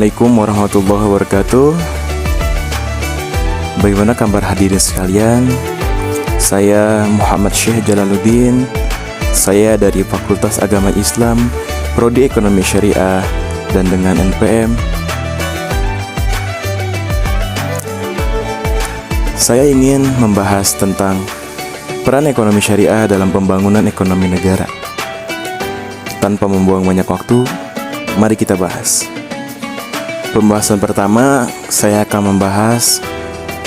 Assalamualaikum warahmatullahi wabarakatuh. Bagaimana kabar hadirin sekalian? Saya Muhammad Syekh Jalaluddin. Saya dari Fakultas Agama Islam, Prodi Ekonomi Syariah, dan dengan NPM. Saya ingin membahas tentang peran ekonomi syariah dalam pembangunan ekonomi negara. Tanpa membuang banyak waktu, mari kita bahas. Pembahasan pertama, saya akan membahas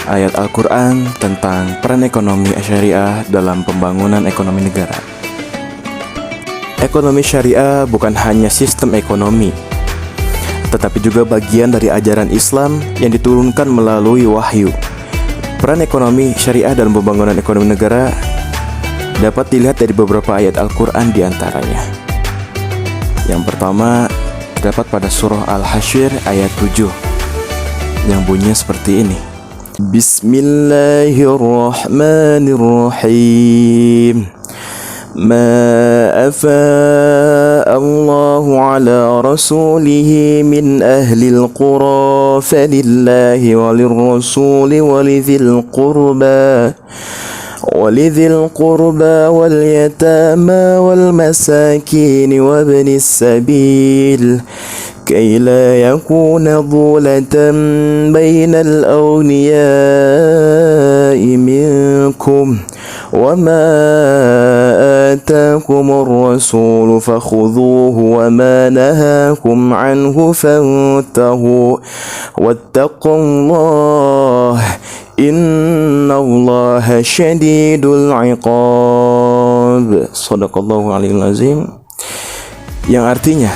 ayat Al-Quran tentang peran ekonomi syariah dalam pembangunan ekonomi negara. Ekonomi syariah bukan hanya sistem ekonomi, tetapi juga bagian dari ajaran Islam yang diturunkan melalui wahyu. Peran ekonomi syariah dalam pembangunan ekonomi negara dapat dilihat dari beberapa ayat Al-Quran diantaranya. Yang pertama terdapat pada surah Al-Hasyr ayat 7 yang bunyinya seperti ini. Bismillahirrahmanirrahim. Ma afa'a Allahu ala rasulihi min ahlil qura falillahi walirrasuli ولذي القربى واليتامى والمساكين وابن السبيل كي لا يكون ظلة بين الأغنياء منكم وما آتاكم الرسول فخذوه وما نهاكم عنه فانتهوا واتقوا الله Innallaha syadidul iqab. Shadaqallahu alaihi azim. Yang artinya,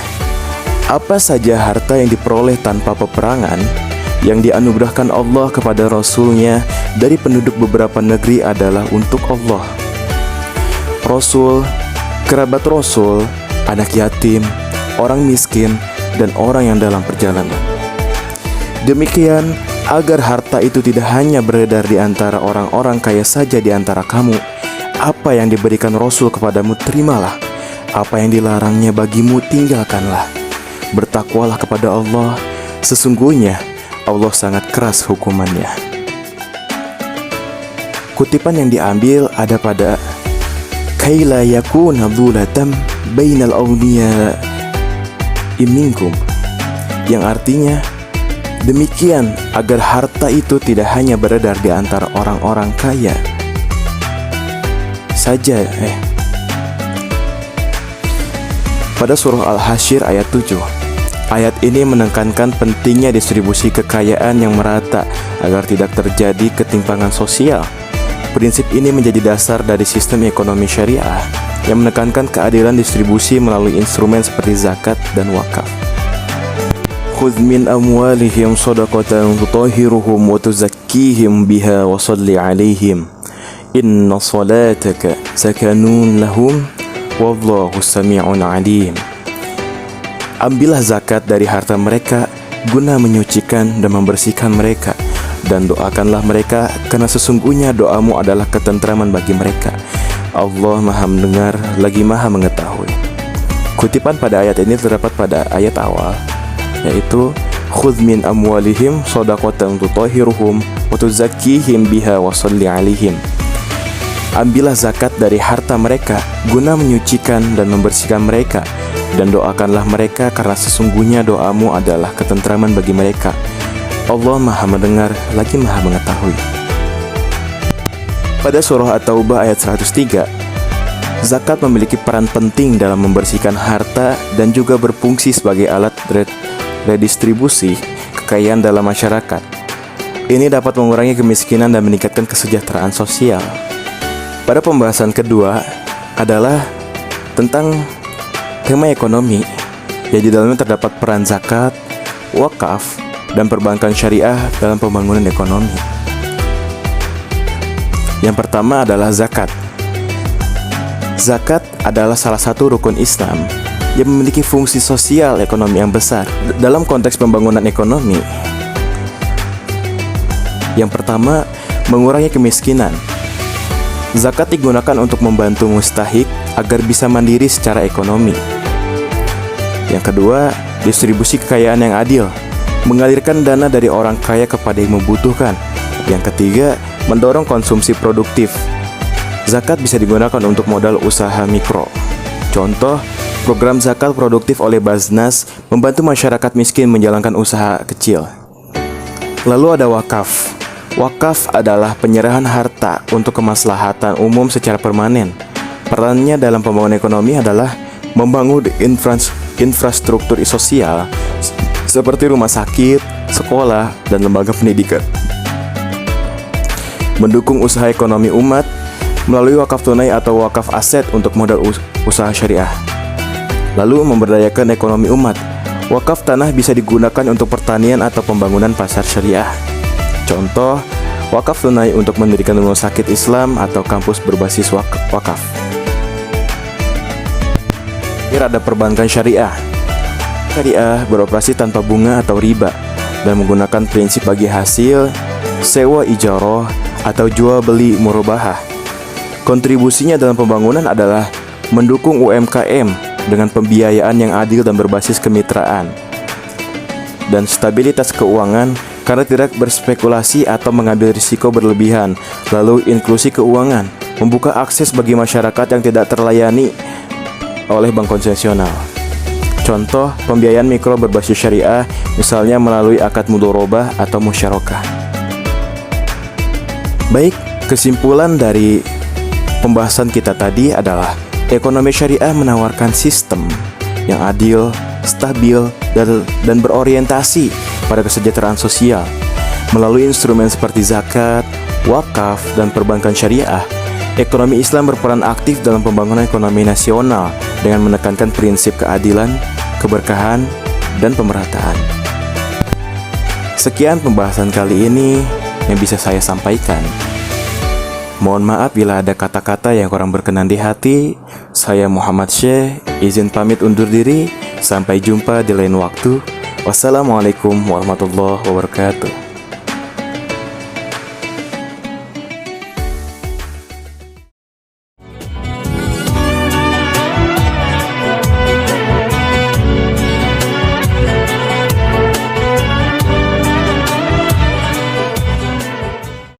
apa saja harta yang diperoleh tanpa peperangan yang dianugerahkan Allah kepada Rasul-Nya dari penduduk beberapa negeri adalah untuk Allah, Rasul, kerabat Rasul, anak yatim, orang miskin, dan orang yang dalam perjalanan. Demikian agar harta itu tidak hanya beredar di antara orang-orang kaya saja di antara kamu. Apa yang diberikan Rasul kepadamu terimalah, apa yang dilarangnya bagimu tinggalkanlah. Bertakwalah kepada Allah, sesungguhnya Allah sangat keras hukumannya. Kutipan yang diambil ada pada kaila yakuna dzulatam bainal awliya'i minkum, yang artinya demikian agar harta itu tidak hanya beredar di antara orang-orang kaya saja. Pada surah Al-Hasyr ayat 7, ayat ini menekankan pentingnya distribusi kekayaan yang merata agar tidak terjadi ketimpangan sosial. Prinsip ini menjadi dasar dari sistem ekonomi syariah yang menekankan keadilan distribusi melalui instrumen seperti zakat dan wakaf. Khudh min amwalihim shadaqatan tutahhiruhum wa tuzakkihim biha wa shalli 'alaihim inna salataka sakanun lahum wallahu sami'un 'alim. Ambillah zakat dari harta mereka guna menyucikan dan membersihkan mereka, dan doakanlah mereka karena sesungguhnya doamu adalah ketentraman bagi mereka. Allah Maha mendengar lagi Maha mengetahui. Kutipan pada ayat ini terdapat pada ayat awal, yaitu khudh min amwalihim shadaqatan tutahhiruhum wa tuzakkihim biha wa shalli 'alaihim. Ambillah zakat dari harta mereka guna menyucikan dan membersihkan mereka, dan doakanlah mereka karena sesungguhnya doamu adalah ketentraman bagi mereka. Allah Maha mendengar lagi Maha mengetahui. Pada surah At-Taubah ayat 103, zakat memiliki peran penting dalam membersihkan harta dan juga berfungsi sebagai alat redistribusi kekayaan dalam masyarakat. Ini dapat mengurangi kemiskinan dan meningkatkan kesejahteraan sosial. Pada pembahasan kedua adalah tentang tema ekonomi, yang di dalamnya terdapat peran zakat, wakaf, dan perbankan syariah dalam pembangunan ekonomi. Yang pertama adalah zakat. Zakat adalah salah satu rukun Islam yang memiliki fungsi sosial ekonomi yang besar dalam konteks pembangunan ekonomi. Yang pertama, mengurangi kemiskinan. Zakat digunakan untuk membantu mustahik agar bisa mandiri secara ekonomi. Yang kedua, distribusi kekayaan yang adil. mengalirkan dana dari orang kaya kepada yang membutuhkan. Yang ketiga, mendorong konsumsi produktif. Zakat bisa digunakan untuk modal usaha mikro. Contoh, program zakat produktif oleh Baznas membantu masyarakat miskin menjalankan usaha kecil. Lalu ada wakaf. Wakaf adalah penyerahan harta untuk kemaslahatan umum secara permanen. Perannya dalam pembangunan ekonomi adalah membangun infrastruktur sosial seperti rumah sakit, sekolah, dan lembaga pendidikan. Mendukung usaha ekonomi umat melalui wakaf tunai atau wakaf aset untuk modal usaha syariah. Lalu memberdayakan ekonomi umat. Wakaf tanah bisa digunakan untuk pertanian atau pembangunan pasar syariah. Contoh, wakaf tunai untuk mendirikan rumah sakit Islam atau kampus berbasis wakaf. Ada perbankan syariah. Syariah beroperasi tanpa bunga atau riba dan menggunakan prinsip bagi hasil, sewa ijarah, atau jual beli murabahah. Kontribusinya dalam pembangunan adalah mendukung UMKM dengan pembiayaan yang adil dan berbasis kemitraan, dan stabilitas keuangan karena tidak berspekulasi atau mengambil risiko berlebihan. Lalu inklusi keuangan, membuka akses bagi masyarakat yang tidak terlayani oleh bank konvensional. Contoh, pembiayaan mikro berbasis syariah, misalnya melalui akad mudharabah atau musyarakah. Baik, kesimpulan dari pembahasan kita tadi adalah ekonomi syariah menawarkan sistem yang adil, stabil, dan berorientasi pada kesejahteraan sosial. Melalui instrumen seperti zakat, wakaf, dan perbankan syariah, ekonomi Islam berperan aktif dalam pembangunan ekonomi nasional dengan menekankan prinsip keadilan, keberkahan, dan pemerataan. Sekian pembahasan kali ini yang bisa saya sampaikan. Mohon maaf bila ada kata-kata yang kurang berkenan di hati. Saya Muhammad Syekh, izin pamit undur diri. Sampai jumpa di lain waktu. Wassalamualaikum warahmatullahi wabarakatuh.